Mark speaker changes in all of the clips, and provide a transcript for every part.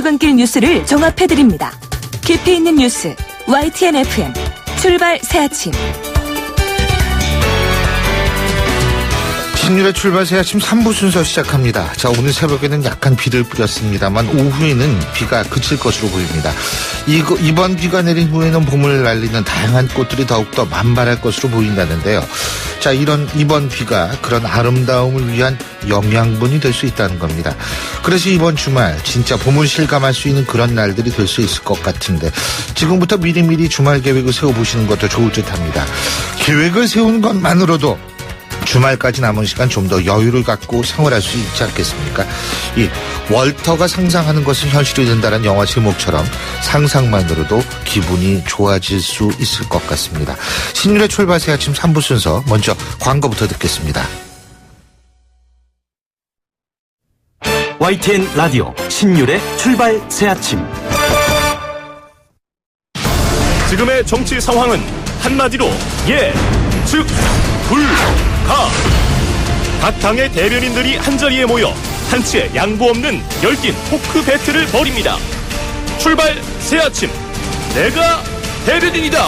Speaker 1: 출근길 뉴스를 종합해드립니다. 깊이 있는 뉴스 YTN FM 출발 새아침.
Speaker 2: 신율의 출발 새아침 3부 순서 시작합니다. 자, 오늘 새벽에는 약간 비를 뿌렸습니다만 오후에는 비가 그칠 것으로 보입니다. 이번 비가 내린 후에는 봄을 날리는 다양한 꽃들이 더욱더 만발할 것으로 보인다는데요. 자, 이번 비가 그런 아름다움을 위한 영양분이 될 수 있다는 겁니다. 그래서 이번 주말 진짜 봄을 실감할 수 있는 그런 날들이 될 수 있을 것 같은데 지금부터 미리미리 주말 계획을 세워보시는 것도 좋을 듯합니다. 계획을 세우는 것만으로도 주말까지 남은 시간 좀 더 여유를 갖고 생활할 수 있지 않겠습니까? 이 월터가 상상하는 것은 현실이 된다는 영화 제목처럼 상상만으로도 기분이 좋아질 수 있을 것 같습니다. 신율의 출발 새아침 3부 순서 먼저 광고부터 듣겠습니다.
Speaker 3: YTN 라디오 신율의 출발 새아침.
Speaker 4: 지금의 정치 상황은 한마디로 예, 즉, 불, 가. 각 당의 대변인들이 한자리에 모여 한치의 양보 없는 열띤 토크 배틀을 벌입니다. 출발 새아침, 내가 대변인이다.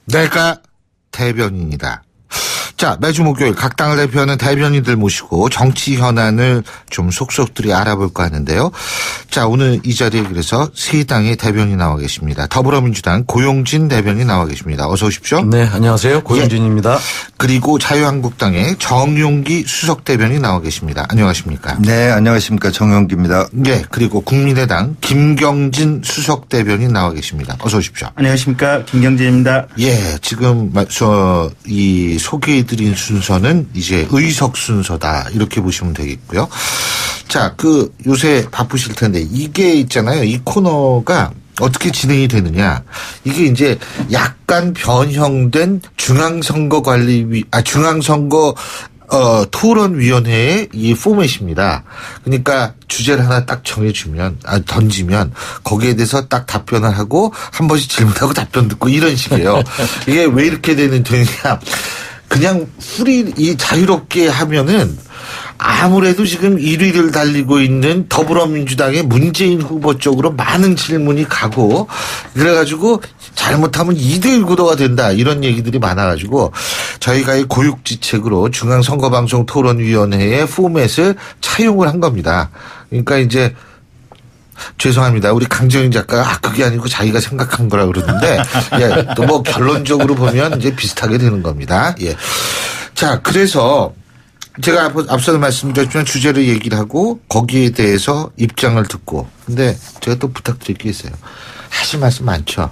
Speaker 2: 내가 대변인이다. 자, 매주 목요일 각 당을 대표하는 대변인들 모시고 정치 현안을 좀 속속들이 알아볼까 하는데요. 자, 오늘 이 자리에 그래서 세 당의 대변인이 나와 계십니다. 더불어민주당 고용진 대변인 나와 계십니다. 어서 오십시오.
Speaker 5: 네, 안녕하세요. 고용진입니다.
Speaker 2: 예. 그리고 자유한국당의 정용기 수석 대변인이 나와 계십니다. 안녕하십니까?
Speaker 6: 네, 안녕하십니까. 정용기입니다.
Speaker 2: 네, 그리고 국민의당 김경진 수석 대변인 나와 계십니다. 어서 오십시오.
Speaker 7: 안녕하십니까. 김경진입니다.
Speaker 2: 예, 지금 이 소개해드린 순서는 이제 의석 순서다 이렇게 보시면 되겠고요. 자, 요새 바쁘실 텐데 이게 있잖아요. 이 코너가 어떻게 진행이 되느냐. 이게 이제 약간 변형된 중앙선거 토론위원회의 이 포맷입니다. 그러니까 주제를 하나 딱 던지면 거기에 대해서 딱 답변을 하고 한 번씩 질문하고 답변 듣고 이런 식이에요. 이게 왜 이렇게 되느냐. 그냥 자유롭게 하면은 아무래도 지금 1위를 달리고 있는 더불어민주당의 문재인 후보 쪽으로 많은 질문이 가고 그래가지고 잘못하면 2대1 구도가 된다 이런 얘기들이 많아가지고 저희가 이 고육지책으로 중앙선거방송토론위원회의 포맷을 차용을 한 겁니다. 그러니까 이제 죄송합니다. 우리 강정인 작가가 그게 아니고 자기가 생각한 거라 그러는데 예, 또 뭐 결론적으로 보면 이제 비슷하게 되는 겁니다. 예. 자, 그래서 제가 앞서도 말씀드렸지만 주제를 얘기를 하고 거기에 대해서 입장을 듣고 근데 제가 또 부탁드릴 게 있어요. 하실 말씀 많죠.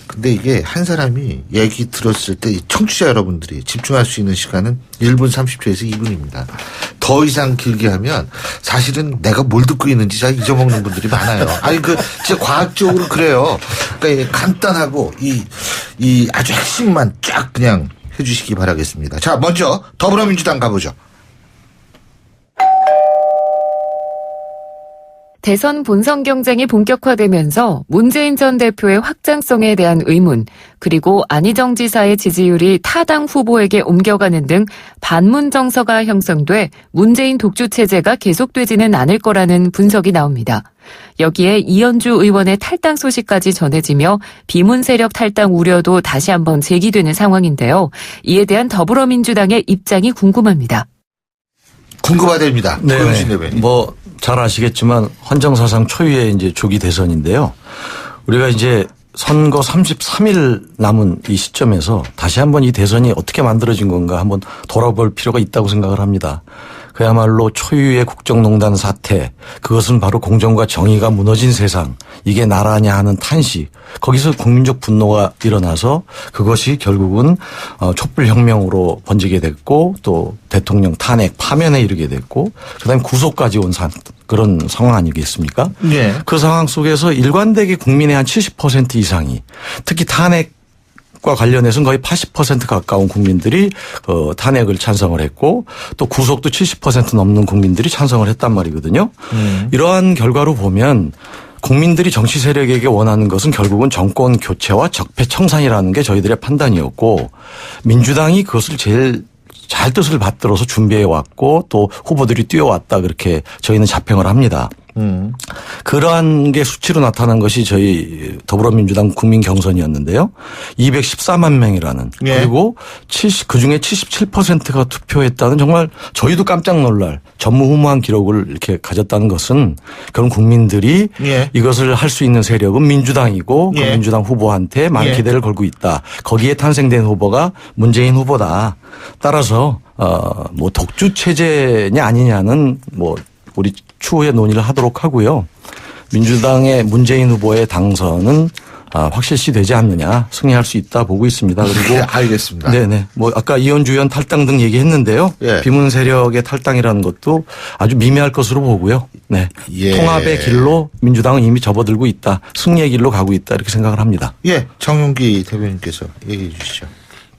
Speaker 2: 근데 이게 한 사람이 얘기 들었을 때 청취자 여러분들이 집중할 수 있는 시간은 1분 30초에서 2분입니다. 더 이상 길게 하면 사실은 내가 뭘 듣고 있는지 잘 잊어먹는 분들이 많아요. 아니 진짜 과학적으로 그래요. 그러니까 간단하고 이 아주 핵심만 쫙 그냥 해주시기 바라겠습니다. 자, 먼저 더불어민주당 가보죠.
Speaker 8: 대선 본선 경쟁이 본격화되면서 문재인 전 대표의 확장성에 대한 의문, 그리고 안희정 지사의 지지율이 타당 후보에게 옮겨가는 등 반문 정서가 형성돼 문재인 독주 체제가 계속되지는 않을 거라는 분석이 나옵니다. 여기에 이현주 의원의 탈당 소식까지 전해지며 비문 세력 탈당 우려도 다시 한번 제기되는 상황인데요. 이에 대한 더불어민주당의 입장이 궁금합니다.
Speaker 2: 궁금하답니다.
Speaker 5: 네.
Speaker 2: 뭐
Speaker 5: 잘 아시겠지만 헌정사상 초유의 이제 조기 대선인데요. 우리가 이제 선거 33일 남은 이 시점에서 다시 한번 이 대선이 어떻게 만들어진 건가 한번 돌아볼 필요가 있다고 생각을 합니다. 그야말로 초유의 국정농단 사태, 그것은 바로 공정과 정의가 무너진 세상, 이게 나라냐 하는 탄식, 거기서 국민적 분노가 일어나서 그것이 결국은 촛불혁명으로 번지게 됐고 또 대통령 탄핵 파면에 이르게 됐고 그다음에 구속까지 온 그런 상황 아니겠습니까?
Speaker 2: 네.
Speaker 5: 그 상황 속에서 일관되게 국민의 한 70% 이상이 특히 탄핵과 관련해서는 거의 80% 가까운 국민들이 탄핵을 찬성을 했고 또 구속도 70% 넘는 국민들이 찬성을 했단 말이거든요. 이러한 결과로 보면 국민들이 정치 세력에게 원하는 것은 결국은 정권 교체와 적폐 청산이라는 게 저희들의 판단이었고 민주당이 그것을 제일 잘 뜻을 받들어서 준비해 왔고 또 후보들이 뛰어왔다 그렇게 저희는 자평을 합니다. 그러한 게 수치로 나타난 것이 저희 더불어민주당 국민 경선이었는데요. 214만 명이라는
Speaker 2: 예.
Speaker 5: 그리고 그중에 77%가 투표했다는 정말 저희도 깜짝 놀랄 전무후무한 기록을 이렇게 가졌다는 것은 그런 국민들이
Speaker 2: 예.
Speaker 5: 이것을 할 수 있는 세력은 민주당이고
Speaker 2: 예.
Speaker 5: 그 민주당 후보한테 많은
Speaker 2: 예.
Speaker 5: 기대를 걸고 있다. 거기에 탄생된 후보가 문재인 후보다. 따라서 뭐 독주 체제냐 아니냐는 뭐 우리 추후에 논의를 하도록 하고요. 민주당의 문재인 후보의 당선은 확실시 되지 않느냐 승리할 수 있다 보고 있습니다. 그리고
Speaker 2: 네, 알겠습니다.
Speaker 5: 네네. 뭐 아까 이현주 의원 탈당 등 얘기했는데요.
Speaker 2: 예.
Speaker 5: 비문 세력의 탈당이라는 것도 아주 미미할 것으로 보고요. 네.
Speaker 2: 예.
Speaker 5: 통합의 길로 민주당은 이미 접어들고 있다. 승리의 길로 가고 있다 이렇게 생각을 합니다.
Speaker 2: 예, 정용기 대변인께서 얘기해 주시죠.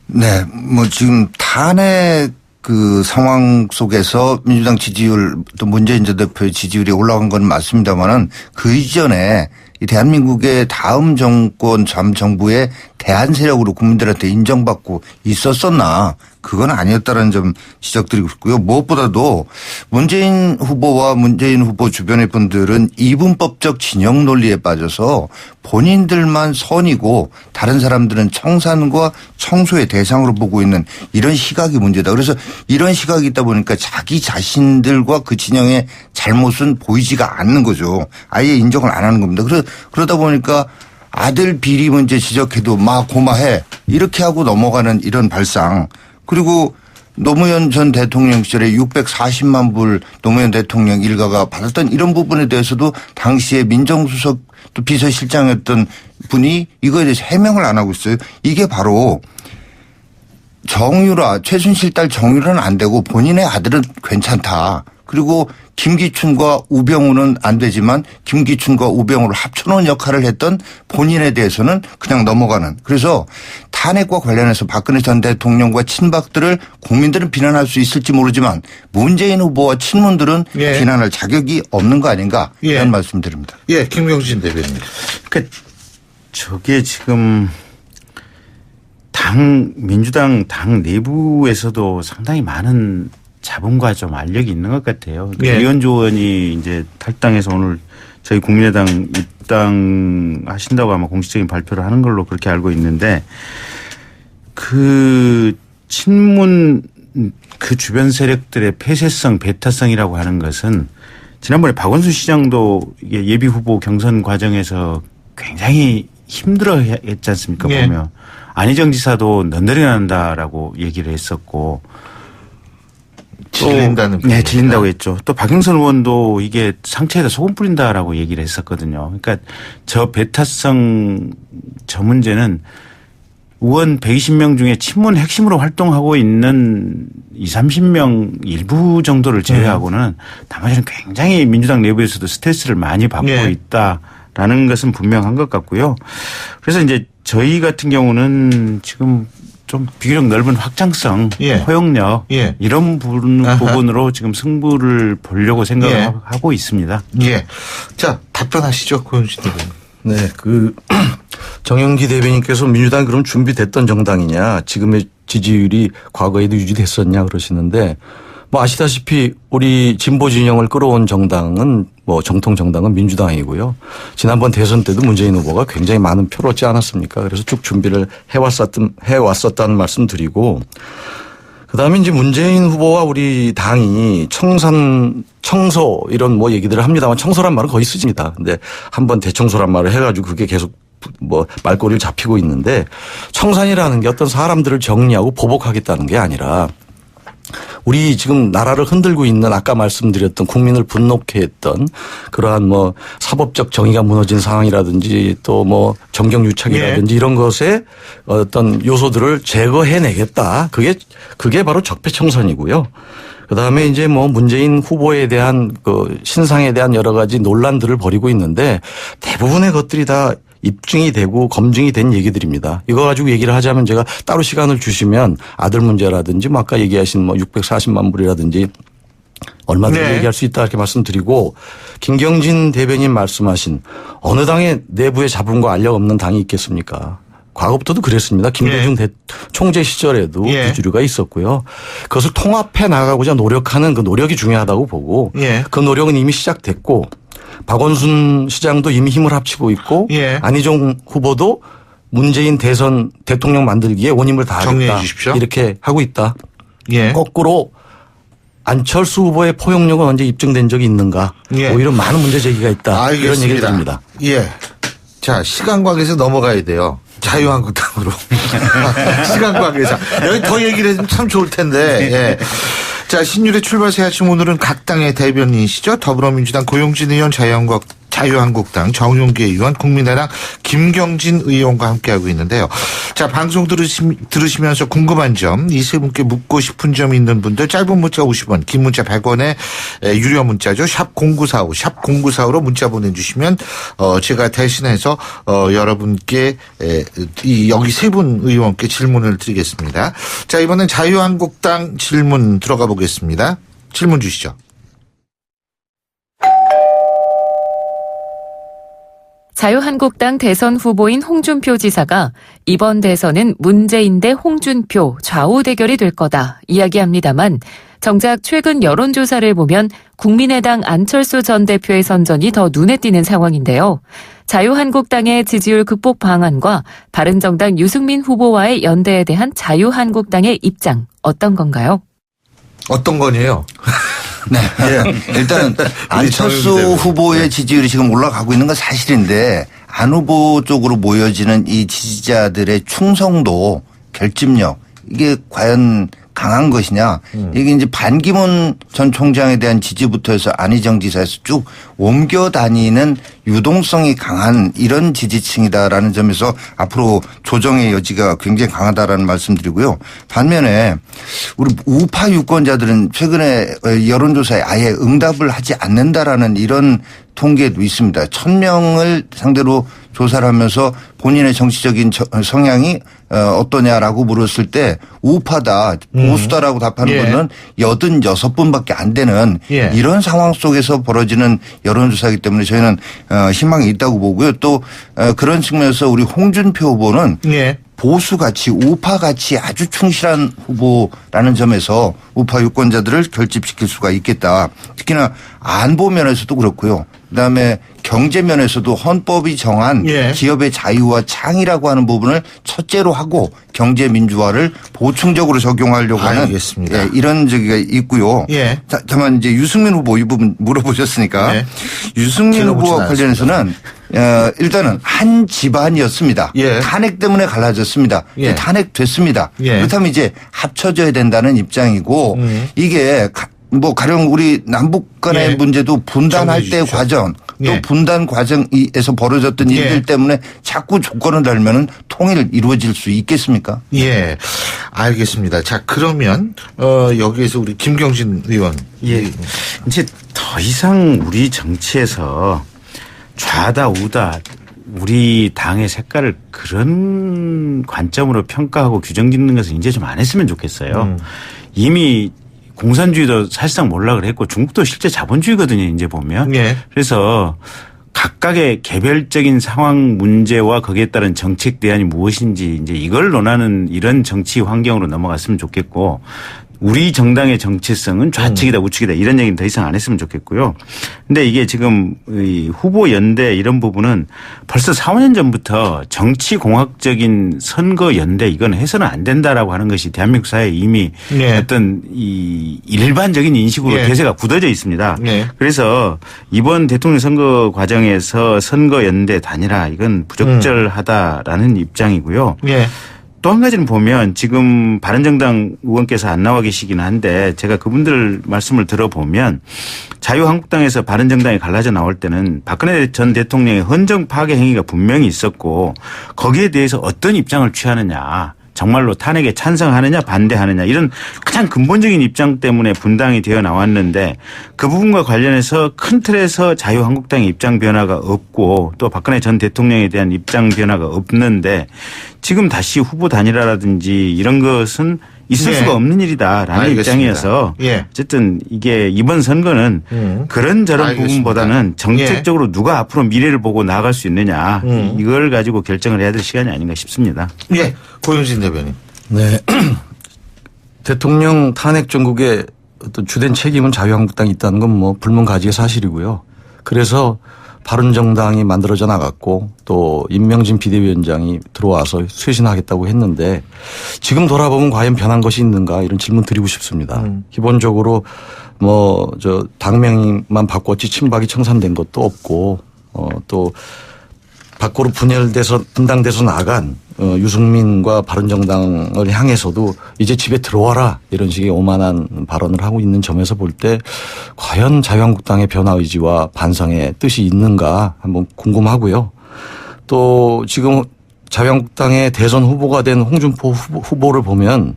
Speaker 6: 네, 뭐 지금 탄핵 그 상황 속에서 민주당 지지율 또 문재인 전 대표의 지지율이 올라간 건 맞습니다만은 그 이전에 이 대한민국의 다음 정권 전 정부의 대안 세력으로 국민들한테 인정받고 있었었나 그건 아니었다라는 점 지적드리고 싶고요. 무엇보다도 문재인 후보와 문재인 후보 주변의 분들은 이분법적 진영 논리에 빠져서 본인들만 선이고 다른 사람들은 청산과 청소의 대상으로 보고 있는 이런 시각이 문제다. 그래서 이런 시각이 있다 보니까 자기 자신들과 그 진영의 잘못은 보이지가 않는 거죠. 아예 인정을 안 하는 겁니다. 그러다 보니까 아들 비리 문제 지적해도 막 고마해 이렇게 하고 넘어가는 이런 발상. 그리고 노무현 전 대통령 시절에 640만 불 노무현 대통령 일가가 받았던 이런 부분에 대해서도 당시에 민정수석 또 비서실장이었던 분이 이거에 대해서 해명을 안 하고 있어요. 이게 바로 정유라 최순실 딸 정유라는 안 되고 본인의 아들은 괜찮다. 그리고 김기춘과 우병우는 안 되지만 김기춘과 우병우를 합쳐놓은 역할을 했던 본인에 대해서는 그냥 넘어가는. 그래서 탄핵과 관련해서 박근혜 전 대통령과 친박들을 국민들은 비난할 수 있을지 모르지만 문재인 후보와 친문들은
Speaker 2: 예.
Speaker 6: 비난할 자격이 없는 거 아닌가
Speaker 2: 예.
Speaker 6: 이런 말씀드립니다.
Speaker 2: 예, 김경진 대변인.
Speaker 7: 그러니까 저게 지금 민주당 당 내부에서도 상당히 많은 자본과 좀 알력이 있는 것 같아요.
Speaker 2: 예.
Speaker 7: 이현주 의원이 이제 탈당해서 오늘 저희 국민의당 입당하신다고 아마 공식적인 발표를 하는 걸로 그렇게 알고 있는데 그 친문 그 주변 세력들의 폐쇄성, 배타성이라고 하는 것은 지난번에 박원순 시장도 예비 후보 경선 과정에서 굉장히 힘들어 했지 않습니까?
Speaker 2: 예.
Speaker 7: 보면. 안희정 지사도 넌더리 난다라고 얘기를 했었고
Speaker 2: 질린다는
Speaker 7: 네, 질린다고 했죠. 또 박영선 의원도 이게 상처에다 소금 뿌린다라고 얘기를 했었거든요. 그러니까 저 배타성 저 문제는 의원 120명 중에 친문 핵심으로 활동하고 있는 20, 30명 일부 정도를 제외하고는 나머지는 굉장히 민주당 내부에서도 스트레스를 많이 받고
Speaker 2: 네.
Speaker 7: 있다라는 것은 분명한 것 같고요. 그래서 이제 저희 같은 경우는 지금 좀 비교적 넓은 확장성,
Speaker 2: 예.
Speaker 7: 포용력
Speaker 2: 예.
Speaker 7: 이런 부분으로 지금 승부를 보려고 생각을
Speaker 2: 예.
Speaker 7: 하고 있습니다.
Speaker 2: 예. 자, 답변하시죠. 고영진 대변인.
Speaker 5: 네, 정영기 대변인께서 민주당이 그럼 준비됐던 정당이냐, 지금의 지지율이 과거에도 유지됐었냐 그러시는데, 뭐 아시다시피 우리 진보 진영을 끌어온 정당은 뭐 정통 정당은 민주당이고요. 지난번 대선 때도 문재인 후보가 굉장히 많은 표를 얻지 않았습니까? 그래서 쭉 준비를 해왔었다는 말씀 드리고, 그다음에 이제 문재인 후보와 우리 당이 청소 이런 뭐 얘기들을 합니다만 청소란 말은 거의 쓰집니다. 근데 한번 대청소란 말을 해가지고 그게 계속 뭐 말꼬리를 잡히고 있는데 청산이라는 게 어떤 사람들을 정리하고 보복하겠다는 게 아니라 우리 지금 나라를 흔들고 있는 아까 말씀드렸던 국민을 분노케 했던 그러한 뭐 사법적 정의가 무너진 상황이라든지 또 뭐 정경유착이라든지
Speaker 2: 예.
Speaker 5: 이런 것에 어떤 요소들을 제거해내겠다. 그게 바로 적폐청산이고요. 그다음에 이제 뭐 문재인 후보에 대한 그 신상에 대한 여러 가지 논란들을 벌이고 있는데 대부분의 것들이 다 입증이 되고 검증이 된 얘기들입니다. 이거 가지고 얘기를 하자면 제가 따로 시간을 주시면 아들 문제라든지 뭐 아까 얘기하신 뭐 640만 불이라든지 얼마든지
Speaker 2: 네.
Speaker 5: 얘기할 수 있다 이렇게 말씀드리고 김경진 대변인 말씀하신 어느 당의 내부에 잡음과 알력 없는 당이 있겠습니까? 과거부터도 그랬습니다. 김대중 총재 시절에도
Speaker 2: 예.
Speaker 5: 부주류가 있었고요. 그것을 통합해 나가고자 노력하는 그 노력이 중요하다고 보고
Speaker 2: 예.
Speaker 5: 그 노력은 이미 시작됐고 박원순 시장도 이미 힘을 합치고 있고
Speaker 2: 예.
Speaker 5: 안희정 후보도 문재인 대선 대통령 만들기에 온 힘을 다하겠다.
Speaker 2: 정리해 주십시오.
Speaker 5: 이렇게 하고 있다.
Speaker 2: 예.
Speaker 5: 거꾸로 안철수 후보의 포용력은 언제 입증된 적이 있는가.
Speaker 2: 예.
Speaker 5: 오히려 많은 문제 제기가 있다. 이런 얘기를 드립니다.
Speaker 2: 예. 자, 시간 관계에서 넘어가야 돼요. 자유한국당으로. 시간 관계에서. 여기 더 얘기를 해주면 참 좋을 텐데. 예. 자, 신율의 출발 새아침 오늘은 각 당의 대변인이시죠. 더불어민주당 고용진 의원, 자유한국당 정용기 의원, 국민의당 김경진 의원과 함께하고 있는데요. 자, 방송 들으시면서 궁금한 점, 이 세 분께 묻고 싶은 점 있는 분들 짧은 문자 50원, 긴 문자 100원의 유료 문자죠. 샵 0945, 샵 0945로 문자 보내주시면 제가 대신해서 여러분께 여기 세 분 의원께 질문을 드리겠습니다. 자, 이번엔 자유한국당 질문 들어가 보겠습니다. 질문 주시죠.
Speaker 8: 자유한국당 대선 후보인 홍준표 지사가 이번 대선은 문재인 대 홍준표 좌우 대결이 될 거다 이야기합니다만 정작 최근 여론조사를 보면 국민의당 안철수 전 대표의 선전이 더 눈에 띄는 상황인데요. 자유한국당의 지지율 극복 방안과 바른정당 유승민 후보와의 연대에 대한 자유한국당의 입장 어떤 건가요?
Speaker 2: 어떤 거니에요?
Speaker 6: 네. 예. 일단은 안철수 후보의 지지율이 지금 올라가고 있는 건 사실인데 안 후보 쪽으로 모여지는 이 지지자들의 충성도, 결집력 이게 과연 강한 것이냐. 이게 이제 반기문 전 총장에 대한 지지부터 해서 안희정 지사에서 쭉 옮겨 다니는 유동성이 강한 이런 지지층이다라는 점에서 앞으로 조정의 여지가 굉장히 강하다라는 말씀드리고요. 반면에 우리 우파 유권자들은 최근에 여론조사에 아예 응답을 하지 않는다라는 이런 통계도 있습니다. 1000명을 상대로 조사를 하면서 본인의 정치적인 성향이 어떠냐라고 물었을 때 우파다, 보수다라고 답하는
Speaker 2: 예.
Speaker 6: 분은 86분밖에 안 되는
Speaker 2: 예.
Speaker 6: 이런 상황 속에서 벌어지는 여론조사이기 때문에 저희는 희망이 있다고 보고요. 또 그런 측면에서 우리 홍준표 후보는
Speaker 2: 예.
Speaker 6: 보수같이 우파같이 아주 충실한 후보라는 점에서 우파 유권자들을 결집시킬 수가 있겠다. 특히나 안보 면에서도 그렇고요. 그다음에 경제 면에서도 헌법이 정한
Speaker 2: 예.
Speaker 6: 기업의 자유와 창의라고 하는 부분을 첫째로 하고 경제 민주화를 보충적으로 적용하려고 하는
Speaker 2: 알겠습니다.
Speaker 6: 예, 이런 저기가 있고요.
Speaker 2: 예.
Speaker 6: 다만 이제 유승민 후보 이 부분 물어보셨으니까
Speaker 2: 예.
Speaker 6: 유승민 후보와 관련해서는 일단은 한 집안이었습니다.
Speaker 2: 예.
Speaker 6: 탄핵 때문에 갈라졌습니다.
Speaker 2: 예.
Speaker 6: 탄핵됐습니다.
Speaker 2: 예.
Speaker 6: 그렇다면 이제 합쳐져야 된다는 입장이고 이게 뭐 가령 우리 남북 간의
Speaker 2: 예.
Speaker 6: 문제도 분단할 때
Speaker 2: 주십시오.
Speaker 6: 과정 또
Speaker 2: 예.
Speaker 6: 분단 과정에서 벌어졌던
Speaker 2: 예.
Speaker 6: 일들 때문에 자꾸 조건을 달면은 통일 이루어질 수 있겠습니까?
Speaker 2: 예. 알겠습니다. 자, 그러면 여기에서 우리 김경진 의원.
Speaker 7: 예. 이제 더 이상 우리 정치에서 좌다 우다 우리 당의 색깔을 그런 관점으로 평가하고 규정 짓는 것을 이제 좀 안 했으면 좋겠어요. 이미 공산주의도 사실상 몰락을 했고 중국도 실제 자본주의거든요. 이제 보면.
Speaker 2: 예.
Speaker 7: 그래서 각각의 개별적인 상황 문제와 거기에 따른 정책 대안이 무엇인지 이제 이걸 논하는 이런 정치 환경으로 넘어갔으면 좋겠고 우리 정당의 정체성은 좌측이다 우측이다 이런 얘기는 더 이상 안 했으면 좋겠고요. 근데 이게 지금 이 후보 연대 이런 부분은 벌써 4, 5년 전부터 정치공학적인 선거 연대 이건 해서는 안 된다라고 하는 것이 대한민국 사회에 이미
Speaker 2: 예.
Speaker 7: 어떤 이 일반적인 인식으로
Speaker 2: 예.
Speaker 7: 대세가 굳어져 있습니다.
Speaker 2: 예.
Speaker 7: 그래서 이번 대통령 선거 과정에서 선거 연대 단일화 이건 부적절하다라는 입장이고요.
Speaker 2: 예.
Speaker 7: 또 한 가지는 보면 지금 바른정당 의원께서 안 나와 계시긴 한데 제가 그분들 말씀을 들어보면 자유한국당에서 바른정당이 갈라져 나올 때는 박근혜 전 대통령의 헌정 파괴 행위가 분명히 있었고 거기에 대해서 어떤 입장을 취하느냐. 정말로 탄핵에 찬성하느냐 반대하느냐 이런 가장 근본적인 입장 때문에 분당이 되어 나왔는데 그 부분과 관련해서 큰 틀에서 자유한국당의 입장 변화가 없고 또 박근혜 전 대통령에 대한 입장 변화가 없는데 지금 다시 후보 단일화라든지 이런 것은 있을
Speaker 2: 예.
Speaker 7: 수가 없는 일이다라는
Speaker 2: 알겠습니다.
Speaker 7: 입장이어서
Speaker 2: 예.
Speaker 7: 어쨌든 이게 이번 선거는 그런저런
Speaker 2: 알겠습니다.
Speaker 7: 부분보다는 정책적으로 누가 앞으로 미래를 보고 나아갈 수 있느냐 이걸 가지고 결정을 해야 될 시간이 아닌가 싶습니다.
Speaker 2: 예. 고영진 대변인.
Speaker 5: 네. 대통령 탄핵 정국의 어떤 주된 책임은 자유한국당이 있다는 건 뭐 불문가지의 사실이고요. 그래서 바른정당이 만들어져 나갔고 또 임명진 비대위원장이 들어와서 쇄신하겠다고 했는데 지금 돌아보면 과연 변한 것이 있는가 이런 질문 드리고 싶습니다. 기본적으로 뭐 저 당명만 바꿨지 친박이 청산된 것도 없고 또 밖으로 분당돼서 나간 유승민과 바른정당을 향해서도 이제 집에 들어와라 이런 식의 오만한 발언을 하고 있는 점에서 볼 때 과연 자유한국당의 변화 의지와 반성의 뜻이 있는가 한번 궁금하고요. 또 지금 자유한국당의 대선 후보가 된 홍준표 후보를 보면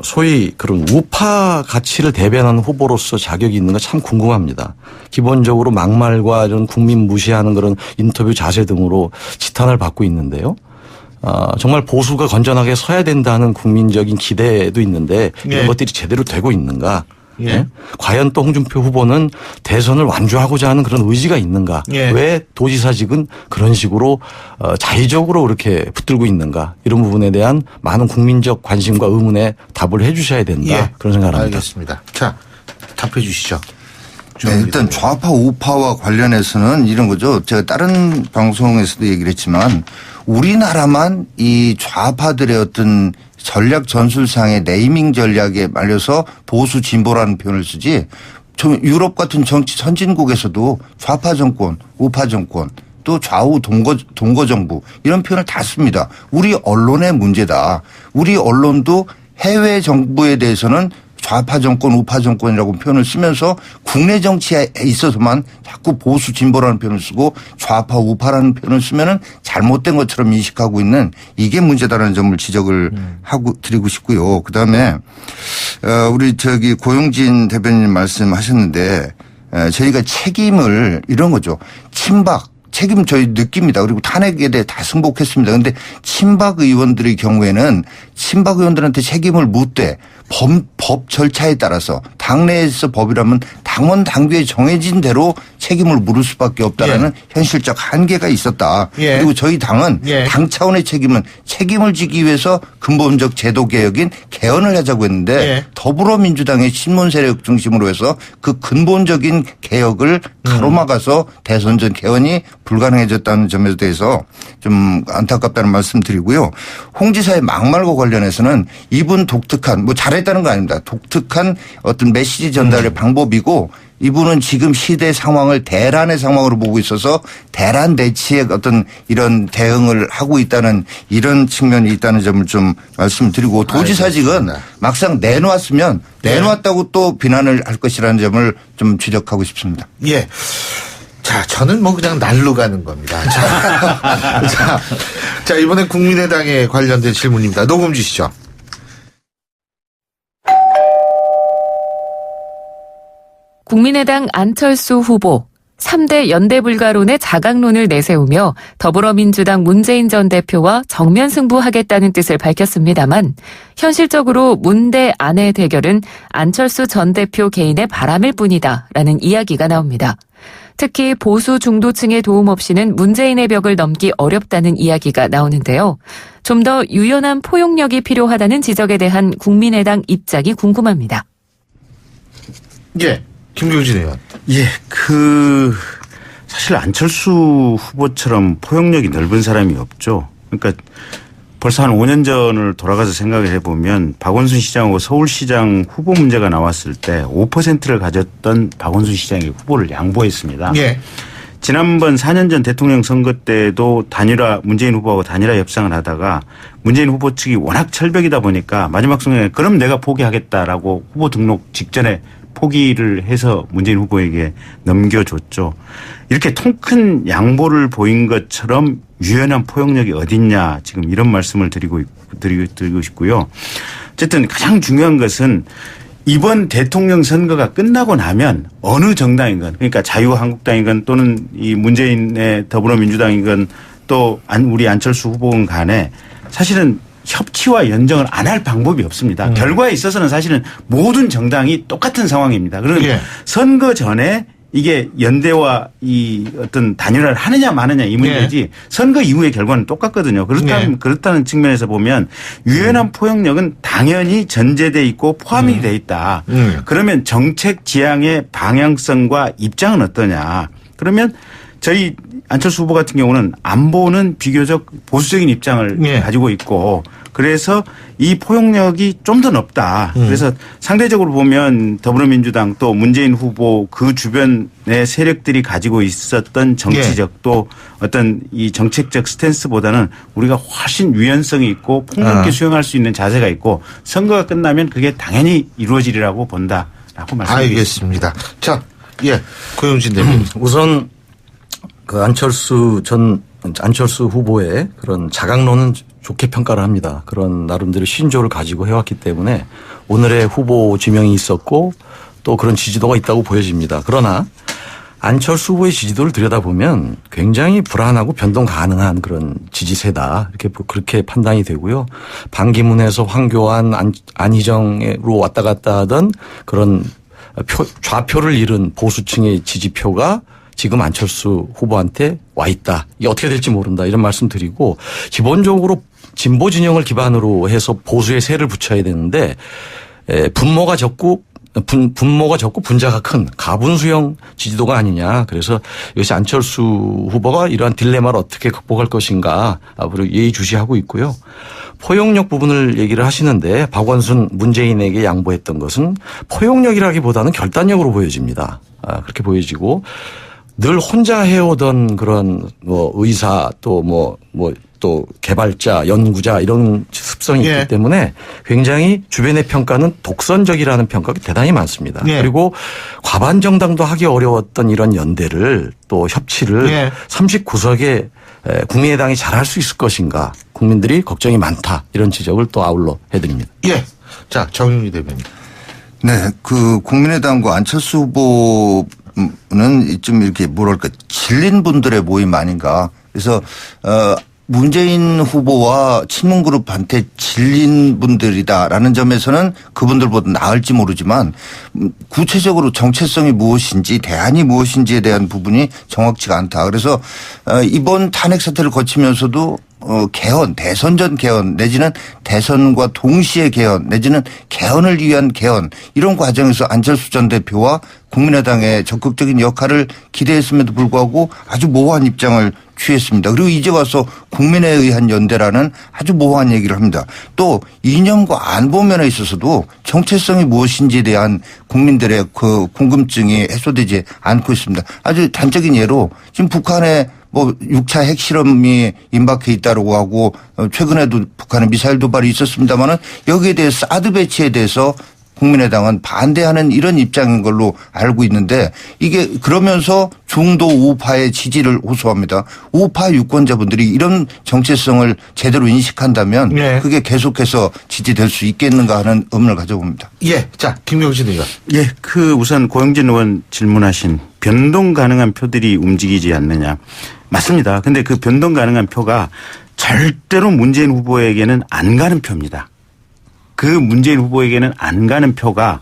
Speaker 5: 소위 그런 우파 가치를 대변하는 후보로서 자격이 있는가 참 궁금합니다. 기본적으로 막말과 이런 국민 무시하는 그런 인터뷰 자세 등으로 지탄을 받고 있는데요. 정말 보수가 건전하게 서야 된다는 국민적인 기대도 있는데 이런
Speaker 2: 예.
Speaker 5: 것들이 제대로 되고 있는가.
Speaker 2: 예.
Speaker 5: 네? 과연 또 홍준표 후보는 대선을 완주하고자 하는 그런 의지가 있는가.
Speaker 2: 예.
Speaker 5: 왜 도지사직은 그런 식으로 자의적으로 이렇게 붙들고 있는가. 이런 부분에 대한 많은 국민적 관심과 의문에 답을 해 주셔야 된다.
Speaker 2: 예.
Speaker 5: 그런 생각을 합니다.
Speaker 2: 알겠습니다. 자, 답해 주시죠.
Speaker 6: 네, 일단 좌파 우파와 관련해서는 이런 거죠. 제가 다른 방송에서도 얘기를 했지만 우리나라만 이 좌파들의 어떤 전략 전술상의 네이밍 전략에 말려서 보수 진보라는 표현을 쓰지 유럽 같은 정치 선진국에서도 좌파 정권, 우파 정권 또 좌우 동거 정부 이런 표현을 다 씁니다. 우리 언론의 문제다. 우리 언론도 해외 정부에 대해서는 좌파 정권, 우파 정권이라고 표현을 쓰면서 국내 정치에 있어서만 자꾸 보수 진보라는 표현을 쓰고 좌파 우파라는 표현을 쓰면은 잘못된 것처럼 인식하고 있는 이게 문제다라는 점을 지적을 하고 드리고 싶고요. 그다음에 우리 고용진 대변인 말씀하셨는데 저희가 책임을 이런 거죠. 친박 책임 저희 느낍니다. 그리고 탄핵에 대해 다 승복했습니다. 그런데 친박 의원들의 경우에는 친박 의원들한테 책임을 묻되 법 절차에 따라서 당내에서 법이라면 당원 당규에 정해진 대로 책임을 물을 수밖에 없다라는
Speaker 2: 예.
Speaker 6: 현실적 한계가 있었다.
Speaker 2: 예.
Speaker 6: 그리고 저희 당은
Speaker 2: 예.
Speaker 6: 당 차원의 책임을 지기 위해서 근본적 제도 개혁인 개헌을 하자고 했는데
Speaker 2: 예.
Speaker 6: 더불어민주당의 친문 세력 중심으로 해서 그 근본적인 개혁을 가로막아서 대선 전 개헌이 불가능해졌다는 점에 대해서 좀 안타깝다는 말씀 드리고요. 홍 지사의 막말과 관련해서는 이분 독특한 뭐 잘했다는 거 아닙니다. 독특한 어떤 메시지 전달의 방법이고 이분은 지금 시대 상황을 대란의 상황으로 보고 있어서 대란 대치의 어떤 이런 대응을 하고 있다는 이런 측면이 있다는 점을 좀 말씀드리고 도지사직은
Speaker 2: 알겠습니다.
Speaker 6: 막상 내놓았으면 내놓았다고 또 비난을 할 것이라는 점을 좀 지적하고 싶습니다.
Speaker 2: 예. 자, 저는 뭐 그냥 날로 가는 겁니다. 자, 이번엔 국민의당에 관련된 질문입니다. 녹음 주시죠.
Speaker 8: 국민의당 안철수 후보 3대 연대 불가론의 자강론을 내세우며 더불어민주당 문재인 전 대표와 정면 승부하겠다는 뜻을 밝혔습니다만 현실적으로 문대 안의 대결은 안철수 전 대표 개인의 바람일 뿐이다라는 이야기가 나옵니다. 특히 보수 중도층의 도움 없이는 문재인의 벽을 넘기 어렵다는 이야기가 나오는데요. 좀 더 유연한 포용력이 필요하다는 지적에 대한 국민의당 입장이 궁금합니다.
Speaker 2: 예. 김경진 의원.
Speaker 7: 예, 사실 안철수 후보처럼 포용력이 넓은 사람이 없죠. 그러니까 벌써 한 5년 전을 돌아가서 생각을 해보면 박원순 시장하고 서울시장 후보 문제가 나왔을 때 5%를 가졌던 박원순 시장이 후보를 양보했습니다.
Speaker 2: 예.
Speaker 7: 지난번 4년 전 대통령 선거 때도 문재인 후보하고 단일화 협상을 하다가 문재인 후보 측이 워낙 철벽이다 보니까 마지막 순간에 그럼 내가 포기하겠다라고 후보 등록 직전에 포기를 해서 문재인 후보에게 넘겨줬죠. 이렇게 통 큰 양보를 보인 것처럼 유연한 포용력이 어딨냐 지금 이런 말씀을 드리고 싶고요. 어쨌든 가장 중요한 것은 이번 대통령 선거가 끝나고 나면 어느 정당이건 그러니까 자유한국당이건 또는 이 문재인의 더불어민주당이건 또 우리 안철수 후보건 간에 사실은 협치와 연정을 안 할 방법이 없습니다. 결과에 있어서는 사실은 모든 정당이 똑같은 상황입니다. 그러면
Speaker 2: 예.
Speaker 7: 선거 전에 이게 연대와 이 어떤 단일화를 하느냐 마느냐 이 문제지
Speaker 2: 예.
Speaker 7: 선거 이후의 결과는 똑같거든요. 그렇다는 측면에서 보면 유연한 포용력은 당연히 전제돼 있고 포함이 돼 있다. 그러면 정책 지향의 방향성과 입장은 어떠냐. 그러면 저희 안철수 후보 같은 경우는 안보는 비교적 보수적인 입장을
Speaker 2: 예.
Speaker 7: 가지고 있고 그래서 이 포용력이 좀 더 높다. 그래서 상대적으로 보면 더불어민주당 또 문재인 후보 그 주변의 세력들이 가지고 있었던 정치적 또 어떤 이 정책적 스탠스보다는 우리가 훨씬 유연성이 있고 폭넓게 수용할 수 있는 자세가 있고 선거가 끝나면 그게 당연히 이루어지리라고 본다라고 말씀드리겠습니다.
Speaker 2: 알겠습니다. 자, 예, 고영진 대변인.
Speaker 5: 우선 그 안철수 후보의 그런 자각론은 좋게 평가를 합니다. 그런 나름대로 신조를 가지고 해왔기 때문에 오늘의 후보 지명이 있었고 또 그런 지지도가 있다고 보여집니다. 그러나 안철수 후보의 지지도를 들여다보면 굉장히 불안하고 변동 가능한 그런 지지세다. 그렇게 판단이 되고요. 반기문에서 황교안, 안희정으로 왔다 갔다 하던 그런 좌표를 잃은 보수층의 지지표가 지금 안철수 후보한테 와 있다. 이게 어떻게 될지 모른다. 이런 말씀 드리고 기본적으로 진보 진영을 기반으로 해서 보수의 세를 붙여야 되는데 분모가 적고 분자가 큰 가분수형 지지도가 아니냐. 그래서 이것이 안철수 후보가 이러한 딜레마를 어떻게 극복할 것인가 앞으로 예의주시하고 있고요. 포용력 부분을 얘기를 하시는데 박원순 문재인에게 양보했던 것은 포용력이라기보다는 결단력으로 보여집니다. 그렇게 보여지고 늘 혼자 해오던 그런 뭐 의사 또 또 개발자, 연구자 이런 습성이 있기 때문에 굉장히 주변의 평가는 독선적이라는 평가가 대단히 많습니다. 그리고 과반 정당도 하기 어려웠던 이런 연대를 또 협치를 39석에 국민의당이 잘할 수 있을 것인가 국민들이 걱정이 많다 이런 지적을 또 아울러 해드립니다.
Speaker 2: 예. 자, 정윤희 대변인.
Speaker 6: 네. 그 국민의당과 안철수 후보는 좀 이렇게 뭐랄까 질린 분들의 모임 아닌가. 그래서 문재인 후보와 친문그룹한테 질린 분들이다라는 점에서는 그분들보다 나을지 모르지만 구체적으로 정체성이 무엇인지 대안이 무엇인지에 대한 부분이 정확치가 않다. 그래서 이번 탄핵 사태를 거치면서도 개헌, 대선 전 개헌 내지는 대선과 동시에 개헌 내지는 개헌을 위한 개헌 이런 과정에서 안철수 전 대표와 국민의당의 적극적인 역할을 기대했음에도 불구하고 아주 모호한 입장을 취했습니다. 그리고 이제 와서 국민에 의한 연대라는 아주 모호한 얘기를 합니다. 또 이념과 안보 면에 있어서도 정체성이 무엇인지에 대한 국민들의 그 궁금증이 해소되지 않고 있습니다. 아주 단적인 예로 지금 북한의 6차 핵실험이 임박해 있다고 하고 최근에도 북한의 미사일 도발이 있었습니다만은 여기에 대해서 사드 배치에 대해서 국민의당은 반대하는 이런 입장인 걸로 알고 있는데 이게 그러면서 중도 우파의 지지를 호소합니다. 우파 유권자분들이 이런 정체성을 제대로 인식한다면 그게 계속해서 지지될 수 있겠는가 하는 의문을 가져봅니다.
Speaker 2: 예. 자, 김경진 의원.
Speaker 7: 예. 우선 고영진 의원 질문하신 변동 가능한 표들이 움직이지 않느냐. 맞습니다. 근데 그 변동 가능한 표가 절대로 문재인 후보에게는 안 가는 표입니다. 그 문재인 후보에게는 안 가는 표가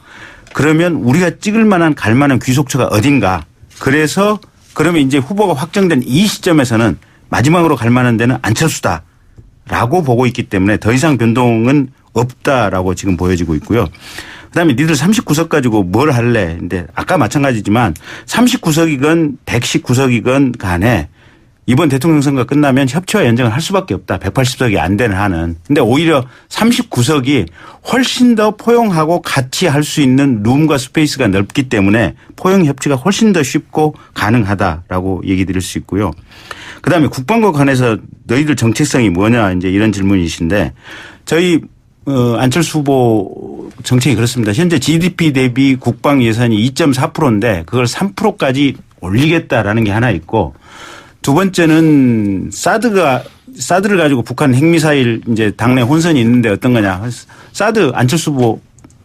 Speaker 7: 그러면 우리가 찍을 만한 갈 만한 귀속처가 어딘가. 그래서 그러면 이제 후보가 확정된 이 시점에서는 마지막으로 갈 만한 데는 안철수다라고 보고 있기 때문에 더 이상 변동은 없다라고 지금 보여지고 있고요. 그다음에 니들 39석 가지고 뭘 할래? 근데 아까 마찬가지지만 39석이건 119석이건 간에 이번 대통령 선거 끝나면 협치와 연정을 할 수밖에 없다. 180석이 안 되는 한은. 근데 오히려 39석이 훨씬 더 포용하고 같이 할 수 있는 룸과 스페이스가 넓기 때문에 포용 협치가 훨씬 더 쉽고 가능하다라고 얘기 드릴 수 있고요. 그다음에 국방과 관해서 너희들 정체성이 뭐냐 이제 이런 질문이신데 저희 안철수 후보 정책이 그렇습니다. 현재 GDP 대비 국방 예산이 2.4%인데 그걸 3%까지 올리겠다라는 게 하나 있고 두 번째는 사드를 가지고 북한 핵미사일 이제 당내 혼선이 있는데 어떤 거냐. 사드 안철수 후보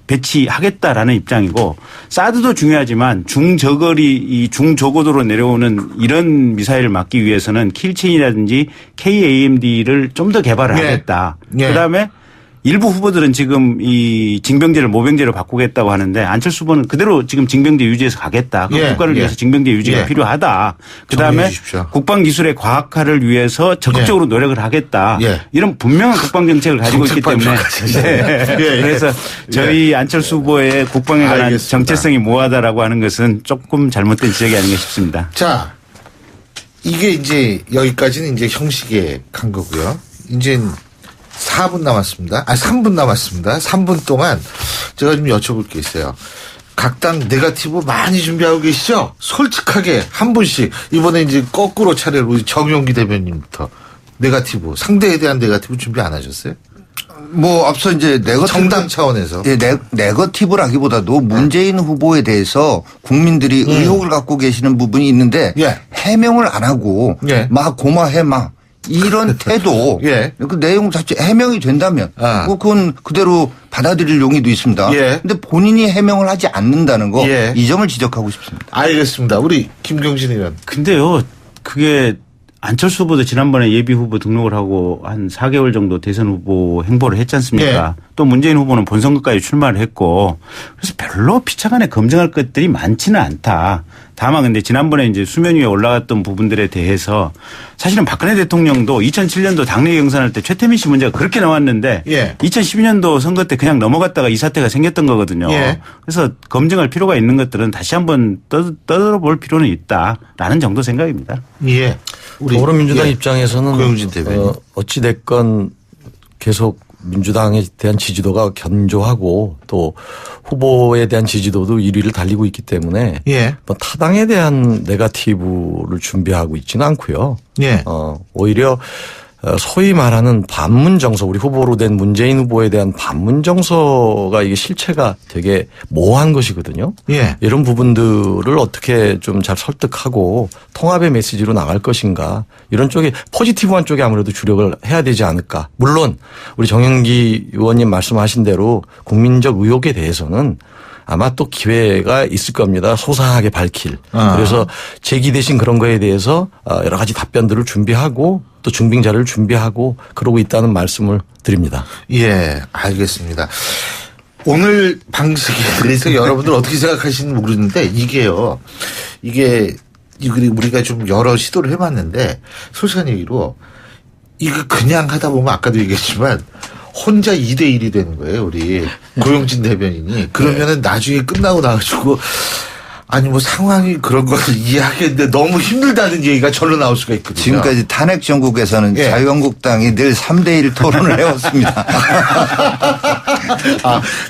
Speaker 7: 배치하겠다라는 입장이고 사드도 중요하지만 중저거리로 내려오는 이런 미사일을 막기 위해서는 킬체인이라든지 KAMD를 좀 더 개발을 하겠다. 그다음에 일부 후보들은 지금 이 징병제를 모병제로 바꾸겠다고 하는데 안철수 후보는 그대로 지금 징병제 유지해서 가겠다. 국가를 위해서 징병제 유지가 필요하다. 그다음에 국방기술의 과학화를 위해서 적극적으로 노력을 하겠다. 이런 분명한 국방정책을 가지고 있기 때문에 그래서 저희 안철수 후보의 국방에 관한 정체성이 모호하다라고 하는 것은 조금 잘못된 지적이 아닌가 싶습니다.
Speaker 2: 자, 이게 이제 여기까지는 이제 형식에 간 거고요. 이제 4분 남았습니다. 3분 남았습니다. 3분 동안 제가 좀 여쭤볼 게 있어요. 각 당 네거티브 많이 준비하고 계시죠? 솔직하게 한 분씩. 이번에 이제 거꾸로 차례로 우리 정용기 대변인부터 네거티브, 상대에 대한 네거티브 준비 안 하셨어요?
Speaker 6: 뭐 앞서 이제 네거티브
Speaker 2: 정당 차원에서
Speaker 6: 네거티브라기보다도 문재인 후보에 대해서 국민들이 의혹을 갖고 계시는 부분이 있는데 해명을 안 하고 막 고마해 막 이런 태도 그 내용 자체 해명이 된다면 그건 그대로 받아들일 용의도 있습니다. 그런데 본인이 해명을 하지 않는다는 거 이 점을 지적하고 싶습니다.
Speaker 2: 알겠습니다. 우리 김경진 의원.
Speaker 7: 근데요 그게 안철수 후보도 지난번에 예비 후보 등록을 하고 한 4개월 정도 대선 후보 행보를 했지 않습니까? 또 문재인 후보는 본선거까지 출마를 했고 그래서 별로 피차간에 검증할 것들이 많지는 않다. 다만 근데 지난번에 이제 수면 위에 올라갔던 부분들에 대해서 사실은 박근혜 대통령도 2007년도 당내 경선할 때 최태민 씨 문제가 그렇게 나왔는데 2012년도 선거 때 그냥 넘어갔다가 이 사태가 생겼던 거거든요. 그래서 검증할 필요가 있는 것들은 다시 한번 떠들어볼 필요는 있다라는 정도 생각입니다.
Speaker 2: 우리
Speaker 5: 더불어민주당 입장에서는
Speaker 2: 고영진 대변인.
Speaker 5: 어찌 됐건 계속 민주당에 대한 지지도가 견조하고 또 후보에 대한 지지도도 1위를 달리고 있기 때문에 뭐 타당에 대한 네거티브를 준비하고 있지는 않고요. 오히려 소위 말하는 반문 정서, 우리 후보로 된 문재인 후보에 대한 반문 정서가 이게 실체가 되게 모호한 것이거든요. 이런 부분들을 어떻게 좀 잘 설득하고 통합의 메시지로 나갈 것인가, 이런 쪽에 포지티브한 쪽에 아무래도 주력을 해야 되지 않을까. 물론 우리 정영기 의원님 말씀하신 대로 국민적 의혹에 대해서는 아마 또 기회가 있을 겁니다. 소상하게 밝힐. 그래서 제기되신 그런 거에 대해서 여러 가지 답변들을 준비하고 또 증빙 자료를 준비하고 그러고 있다는 말씀을 드립니다.
Speaker 2: 알겠습니다. 오늘 방식에 대해서 여러분들 어떻게 생각하시는지 모르는데 이게 우리가 좀 여러 시도를 해봤는데 솔직한 얘기로 이거 그냥 하다 보면 아까도 얘기했지만 혼자 2대1이 되는 거예요, 우리 고영진 대변인이. 그러면은 나중에 끝나고 나가지고 아니 뭐 상황이 그런 걸 이해하겠는데 너무 힘들다는 얘기가 절로 나올 수가 있거든요.
Speaker 6: 지금까지 탄핵 정국에서는 자유한국당이 늘 3대1 토론을 해왔습니다.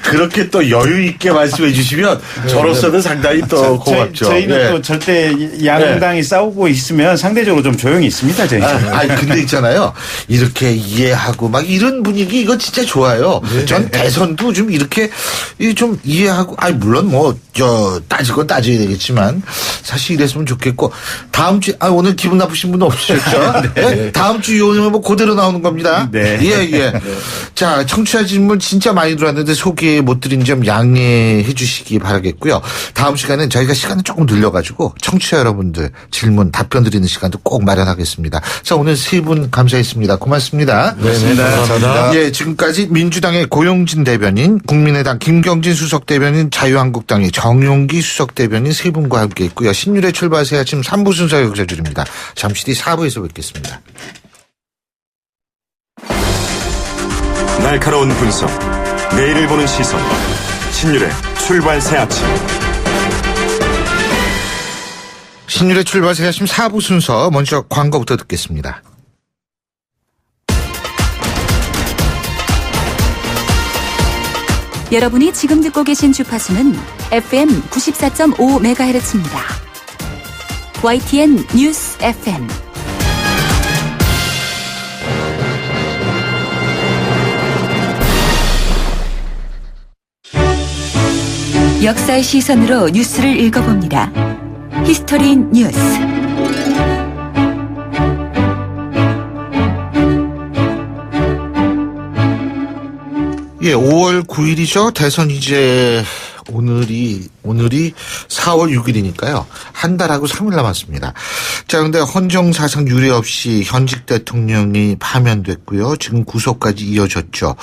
Speaker 2: 그렇게 또 여유 있게 말씀해 주시면 저로서는 상당히 또 고맙죠.
Speaker 7: 저희는 또 절대 양당이 싸우고 있으면 상대적으로 좀 조용히 있습니다. 저희는.
Speaker 2: 근데 있잖아요. 이렇게 이해하고 막 이런 분위기 이거 진짜 좋아요. 전 대선도 좀 이렇게 좀 이해하고 물론 뭐 따지건 따져야 되겠지만 사실 이랬으면 좋겠고 다음 주 오늘 기분 나쁘신 분은 없으셨죠? 다음 주 요즘은 뭐 그대로 나오는 겁니다. 자, 청취자 질문 진짜 많이 들어왔는데 소개 못 드린 점 양해해 주시기 바라겠고요. 다음 시간엔 저희가 시간을 조금 늘려가지고 청취자 여러분들 질문 답변 드리는 시간도 꼭 마련하겠습니다. 자, 오늘 세 분 감사했습니다. 고맙습니다.
Speaker 5: 감사합니다.
Speaker 2: 지금까지 민주당의 고영진 대변인, 국민의당 김경진 수석 대변인, 자유한국당의 정용기 수석 대변인 세 분과 함께 했고요. 신율의 출발 새 아침 3부 순서 여기서 드립니다. 잠시 뒤 4부에서 뵙겠습니다.
Speaker 4: 날카로운 분석, 내일을 보는 시선, 신율의 출발 새 아침.
Speaker 2: 신율의 출발 새 아침 4부 순서 먼저 광고부터 듣겠습니다.
Speaker 1: 여러분이 지금 듣고 계신 주파수는 FM 94.5MHz입니다. YTN 뉴스 FM. 역사의 시선으로 뉴스를 읽어봅니다. 히스토리 뉴스.
Speaker 2: 예, 5월 9일이죠. 대선 이제 오늘이 4월 6일이니까요. 한 달하고 3일 남았습니다. 자, 근데 헌정사상 유례 없이 현직 대통령이 파면됐고요. 지금 구속까지 이어졌죠.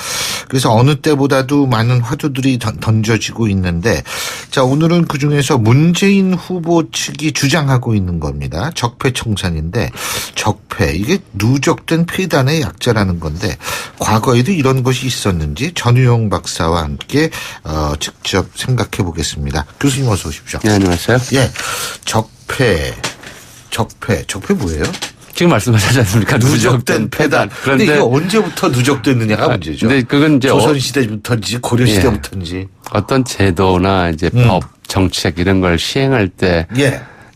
Speaker 2: 그래서 어느 때보다도 많은 화두들이 던져지고 있는데, 자, 오늘은 그중에서 문재인 후보 측이 주장하고 있는 겁니다. 적폐청산인데, 적폐, 이게 누적된 폐단의 약자라는 건데, 과거에도 이런 것이 있었는지 전우용 박사와 함께 직접 생각해 보겠습니다. 교수님 어서 오십시오.
Speaker 9: 네, 안녕하세요.
Speaker 2: 예, 적폐 뭐예요?
Speaker 9: 지금 말씀하셨지 않습니까? 누적된 폐단.
Speaker 2: 그런데 이게 언제부터 누적됐느냐가 문제죠.
Speaker 9: 근데 그건 이제
Speaker 2: 조선 시대부터인지 고려 시대부터인지
Speaker 9: 어떤 제도나 이제 법, 정책 이런 걸 시행할 때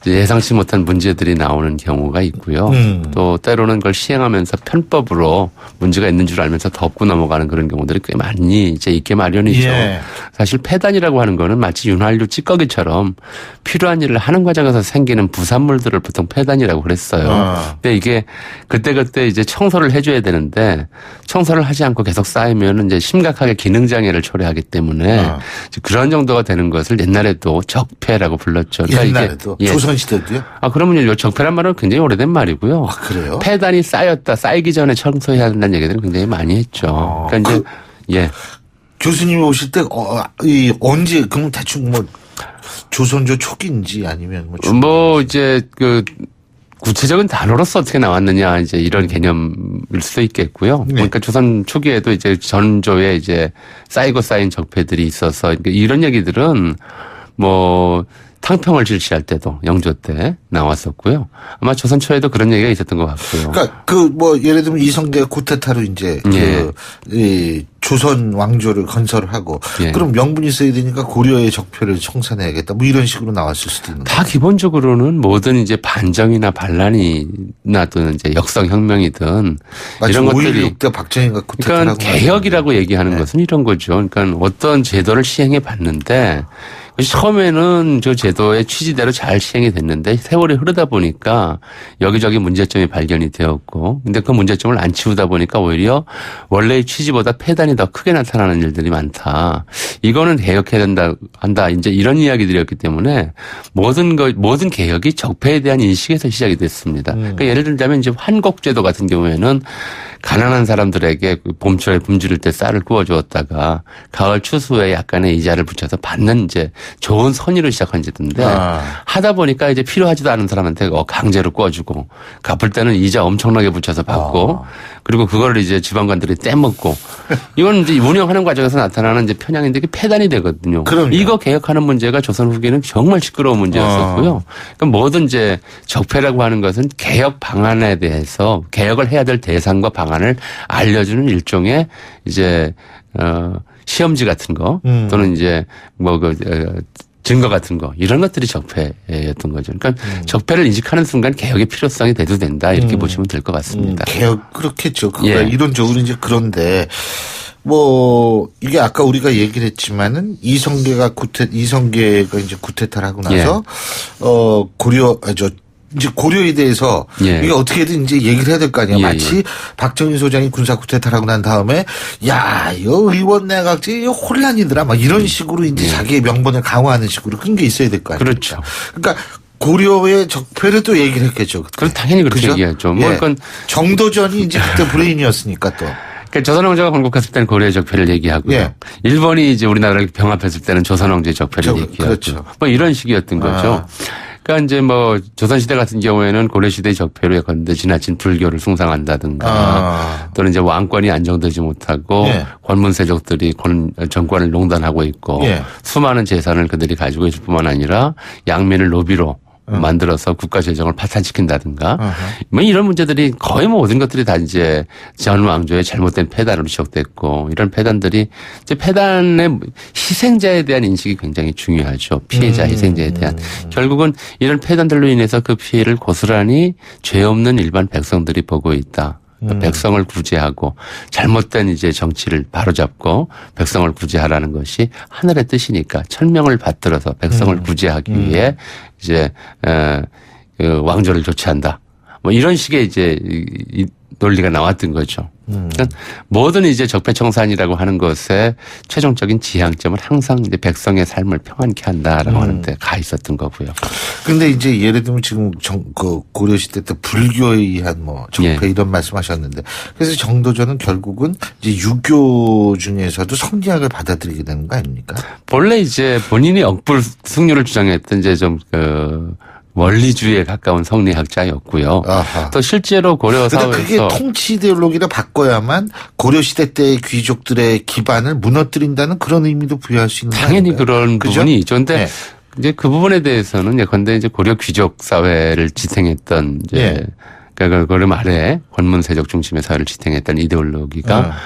Speaker 9: 예상치 못한 문제들이 나오는 경우가 있고요. 또 때로는 그걸 시행하면서 편법으로 문제가 있는 줄 알면서 덮고 넘어가는 그런 경우들이 꽤 많이 이제 있게 마련이죠. 사실 폐단이라고 하는 거는 마치 윤활유 찌꺼기처럼 필요한 일을 하는 과정에서 생기는 부산물들을 보통 폐단이라고 그랬어요. 근데 이게 그때그때 이제 청소를 해줘야 되는데 청소를 하지 않고 계속 쌓이면 이제 심각하게 기능장애를 초래하기 때문에 그런 정도가 되는 것을 옛날에도 적폐라고 불렀죠. 그러니까
Speaker 2: 옛날에도?
Speaker 9: 이게
Speaker 2: 조선 시대도요?
Speaker 9: 그러면 이 적폐란 말은 굉장히 오래된 말이고요.
Speaker 2: 그래요?
Speaker 9: 폐단이 쌓이기 전에 청소해야 한다는 얘기들은 굉장히 많이 했죠. 그러니까 이제
Speaker 2: 교수님이 오실 때 언제 그럼 대충 뭐 조선조 초기인지 아니면
Speaker 9: 뭐 이제 그 구체적인 단어로서 어떻게 나왔느냐 이제 이런 개념일 수도 있겠고요. 그러니까 조선 초기에도 이제 전조에 이제 쌓이고 쌓인 적폐들이 있어서 이런 얘기들은 뭐 탕평을 질시할 때도 영조 때 나왔었고요. 아마 조선 초에도 그런 얘기가 있었던 것 같고요.
Speaker 2: 그러니까 뭐 예를 들면 이성계가 쿠데타로 이제 조선 왕조를 건설을 하고 그럼 명분이 있어야 되니까 고려의 적폐를 청산해야겠다. 뭐 이런 식으로 나왔을 수도 있는
Speaker 9: 다 기본적으로는 모든 이제 반정이나 반란이나 또는 이제 역성혁명이든 이런 것들이
Speaker 2: 5.16때 박정희가 쿠데타라고
Speaker 9: 그러니까 개혁이라고 얘기하는 것은 이런 거죠. 그러니까 어떤 제도를 시행해 봤는데 처음에는 저 제도의 취지대로 잘 시행이 됐는데 세월이 흐르다 보니까 여기저기 문제점이 발견이 되었고 근데 그 문제점을 안 치우다 보니까 오히려 원래의 취지보다 폐단이 더 크게 나타나는 일들이 많다. 이거는 개혁해야 한다. 이제 이런 이야기들이었기 때문에 모든 개혁이 적폐에 대한 인식에서 시작이 됐습니다. 그러니까 예를 들자면 이제 환곡제도 같은 경우에는 가난한 사람들에게 봄철에 굶주릴 때 쌀을 구워주었다가 가을 추수에 약간의 이자를 붙여서 받는 이제 좋은 선의로 시작한 제도인데 하다 보니까 이제 필요하지도 않은 사람한테 강제로 구워주고 갚을 때는 이자 엄청나게 붙여서 받고 그리고 그거를 이제 지방관들이 떼먹고 이건 이제 운영하는 과정에서 나타나는 이제 편향인데 이게 폐단이 되거든요.
Speaker 2: 그럼요.
Speaker 9: 이거 개혁하는 문제가 조선 후기는 정말 시끄러운 문제였었고요. 그러니까 뭐든 이제 적폐라고 하는 것은 개혁 방안에 대해서 개혁을 해야 될 대상과 방안을 알려주는 일종의 이제 시험지 같은 거 또는 이제 증거 같은 거 이런 것들이 적폐였던 거죠. 그러니까 적폐를 인식하는 순간 개혁의 필요성이 대두된다 이렇게 보시면 될 것 같습니다.
Speaker 2: 개혁 그렇겠죠. 그러니까 이론적으로 이제 그런데 뭐 이게 아까 우리가 얘기를 했지만은 이성계가 이제 쿠데타를 하고 나서 이제 고려에 대해서 이게 어떻게든 이제 얘기를 해야 될 거 아니야. 마치 박정희 소장이 군사 쿠데타를 하고 난 다음에 야, 이거 의원 내각제 혼란이더라. 막 이런 식으로 이제 자기의 명분을 강화하는 식으로 그런 게 있어야 될 거 아니에요.
Speaker 9: 그렇죠.
Speaker 2: 그러니까 고려의 적폐를 또 얘기를 했겠죠. 그때.
Speaker 9: 그럼 당연히 그렇게
Speaker 2: 그죠?
Speaker 9: 얘기하죠. 뭐 그러니까
Speaker 2: 정도전이 이제 그때 브레인이었으니까 또.
Speaker 9: 그러니까 조선왕조가 건국했을 때는 고려의 적폐를 얘기하고요. 일본이 이제 우리나라를 병합했을 때는 조선왕조의 적폐를 얘기하고.
Speaker 2: 그렇죠.
Speaker 9: 뭐 이런 식이었던 거죠. 그러니까 이제 뭐 조선시대 같은 경우에는 고려시대의 적폐로 예컨대 지나친 불교를 숭상한다든가 또는 이제 왕권이 안정되지 못하고 권문세족들이 정권을 농단하고 있고 수많은 재산을 그들이 가지고 있을 뿐만 아니라 양민을 노비로 만들어서 국가 재정을 파탄시킨다든가 뭐 이런 문제들이 거의 모든 것들이 다 이제 전 왕조의 잘못된 폐단으로 지적됐고 이런 폐단들이 이제 폐단의 희생자에 대한 인식이 굉장히 중요하죠. 피해자 희생자에 대한 결국은 이런 폐단들로 인해서 그 피해를 고스란히 죄 없는 일반 백성들이 보고 있다. 백성을 구제하고 잘못된 이제 정치를 바로잡고 백성을 구제하라는 것이 하늘의 뜻이니까 천명을 받들어서 백성을 구제하기 위해 이제 왕조를 교체한다. 뭐 이런 식의 이제 논리가 나왔던 거죠. 그러니까 모든 이제 적폐청산이라고 하는 것의 최종적인 지향점은 항상 이제 백성의 삶을 평안케 한다라고 하는데 가 있었던 거고요.
Speaker 2: 근데 이제 예를 들면 지금 그 고려시대 때 불교에 의한 뭐 적폐
Speaker 9: 예.
Speaker 2: 이런 말씀하셨는데 그래서 정도전은 결국은 이제 유교 중에서도 성리학을 받아들이게 되는 거 아닙니까?
Speaker 9: 본래 이제 본인이 억불 승류를 주장했던 이제 좀 원리주의에 가까운 성리학자였고요.
Speaker 2: 아하.
Speaker 9: 또 실제로 고려
Speaker 2: 그런데 그게
Speaker 9: 사회에서
Speaker 2: 통치 이데올로기를 바꿔야만 고려시대 때의 귀족들의 기반을 무너뜨린다는 그런 의미도 부여할 수 있는
Speaker 9: 당연히
Speaker 2: 거 아닌가요?
Speaker 9: 그런
Speaker 2: 그죠?
Speaker 9: 부분이 있죠. 근데
Speaker 2: 네.
Speaker 9: 이제 그 부분에 대해서는 예컨대 이제 고려 귀족 사회를 지탱했던 이제
Speaker 2: 네.
Speaker 9: 그러니까 고려 말에 권문세족 중심의 사회를 지탱했던 이데올로기가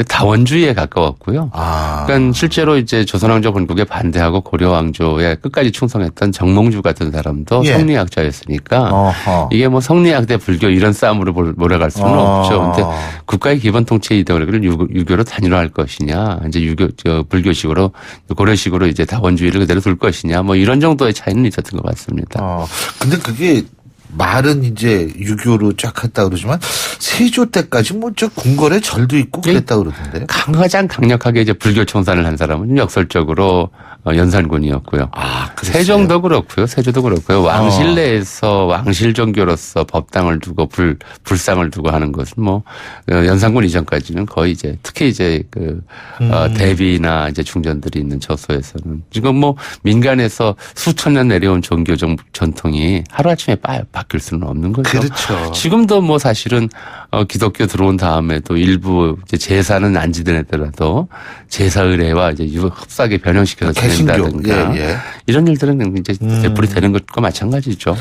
Speaker 9: 다원주의에 가까웠고요. 그러니까 실제로 이제 조선왕조 건국에 반대하고 고려 왕조에 끝까지 충성했던 정몽주 같은 사람도
Speaker 2: 예.
Speaker 9: 성리학자였으니까
Speaker 2: 어허.
Speaker 9: 이게 뭐 성리학 대 불교 이런 싸움으로 몰아갈 수는 없죠. 근데 국가의 기본 통치 이데올로기를 유교로 단일화할 것이냐, 이제 불교식으로 고려식으로 이제 다원주의를 그대로 둘 것이냐, 뭐 이런 정도의 차이는 있었던 것 같습니다.
Speaker 2: 근데 그게 말은 이제 유교로 쫙 했다 그러지만 세조 때까지 뭐 저 궁궐에 절도 있고 그랬다 그러던데요.
Speaker 9: 가장 강력하게 이제 불교 청산을 한 사람은 역설적으로 연산군이었고요.
Speaker 2: 그랬어요?
Speaker 9: 세종도 그렇고요. 세조도 그렇고요. 왕실 내에서 왕실 종교로서 법당을 두고 불상을 두고 하는 것은 뭐 연산군 이전까지는 거의 이제 특히 이제 대비나 이제 중전들이 있는 저소에서는 지금 뭐 민간에서 수천 년 내려온 종교 전통이 하루아침에 바뀔 수는 없는 거죠.
Speaker 2: 그렇죠.
Speaker 9: 지금도 뭐 사실은 기독교 들어온 다음에도 일부 이제 제사는 안 지내더라도 제사 의례와 이제 흡사하게 변형시켜서 지낸다든가
Speaker 2: 예.
Speaker 9: 이런 일들은 이제 되풀이 되는 것과 마찬가지죠.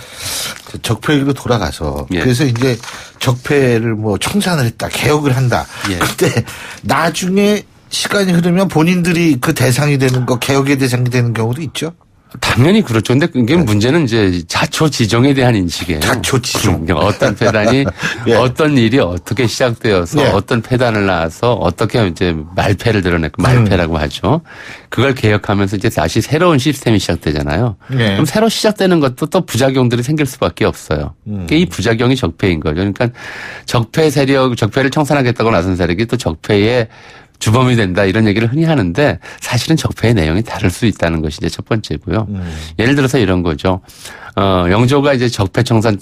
Speaker 2: 적폐 얘기로 돌아가서
Speaker 9: 예.
Speaker 2: 그래서 이제 적폐를 뭐 청산을 했다, 개혁을 한다.
Speaker 9: 예.
Speaker 2: 근데 나중에 시간이 흐르면 본인들이 그 대상이 되는 거, 개혁의 대상이 되는 경우도 있죠.
Speaker 9: 당연히 그렇죠. 근데 이게 문제는 이제 자초지종에 대한 인식이에요.
Speaker 2: 자초지종.
Speaker 9: 어떤 폐단이
Speaker 2: 예.
Speaker 9: 어떤 일이 어떻게 시작되어서
Speaker 2: 예.
Speaker 9: 어떤 폐단을 낳아서 어떻게 이제 말패를 드러냈고 말패라고 하죠. 그걸 개혁하면서 이제 다시 새로운 시스템이 시작되잖아요.
Speaker 2: 예.
Speaker 9: 그럼 새로 시작되는 것도 또 부작용들이 생길 수밖에 없어요. 이 부작용이 적폐인 거죠. 그러니까 적폐를 청산하겠다고 나선 세력이 또 적폐의 주범이 된다 이런 얘기를 흔히 하는데 사실은 적폐의 내용이 다를 수 있다는 것이 이제 첫 번째고요. 예를 들어서 이런 거죠. 영조가 이제 적폐 청산,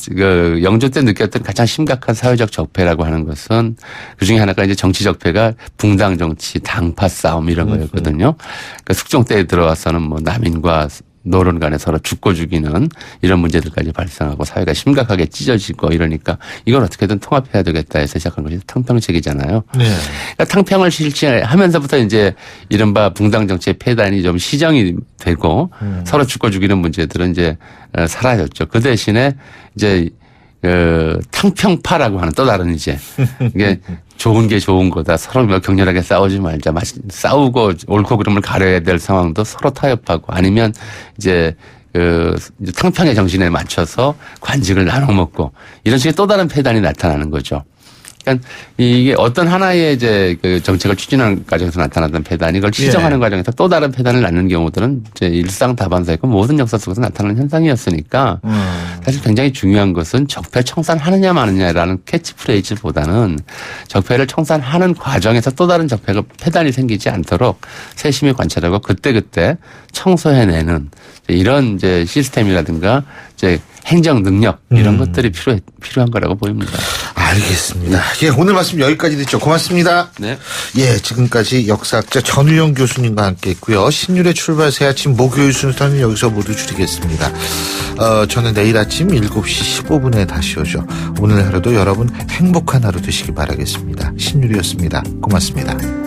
Speaker 9: 영조 때 느꼈던 가장 심각한 사회적 적폐라고 하는 것은 그 중에 하나가 이제 정치 적폐가 붕당 정치, 당파 싸움 이런 거였거든요. 그러니까 숙종 때에 들어와서는 뭐 남인과 노론 간에 서로 죽고 죽이는 이런 문제들까지 발생하고 사회가 심각하게 찢어지고 이러니까 이걸 어떻게든 통합해야 되겠다 해서 시작한 것이 탕평책이잖아요.
Speaker 2: 네.
Speaker 9: 그러니까 탕평을 실시하면서부터 이제 이른바 붕당 정치의 폐단이 좀 시정이 되고 서로 죽고 죽이는 문제들은 이제 사라졌죠. 그 대신에 이제 탕평파라고 하는 또 다른 이제 이게 좋은 게 좋은 거다. 서로 격렬하게 싸우지 말자. 싸우고 옳고 그름을 가려야 될 상황도 서로 타협하고 아니면 이제 이제 탕평의 정신에 맞춰서 관직을 나눠 먹고 이런 식의 또 다른 폐단이 나타나는 거죠. 그러니까 이게 어떤 하나의 이제 그 정책을 추진하는 과정에서 나타났던 폐단이 이걸 시정하는 과정에서 또 다른 폐단을 낳는 경우들은 이제 일상 다반사이고 모든 역사 속에서 나타나는 현상이었으니까 사실 굉장히 중요한 것은 적폐 청산하느냐 마느냐라는 캐치프레이즈보다는 적폐를 청산하는 과정에서 또 다른 폐단이 생기지 않도록 세심히 관찰하고 그때그때 청소해내는 이런 이제 시스템이라든가 이제 행정 능력 이런 것들이 필요한 거라고 보입니다.
Speaker 2: 알겠습니다. 예, 오늘 말씀 여기까지 듣죠. 고맙습니다.
Speaker 9: 네.
Speaker 2: 예, 지금까지 역사학자 전우영 교수님과 함께했고요. 신율의 출발 새 아침 목요일 순서는 여기서 모두 줄이겠습니다. 저는 내일 아침 7시 15분에 다시 오죠. 오늘 하루도 여러분 행복한 하루 되시기 바라겠습니다. 신율이었습니다. 고맙습니다.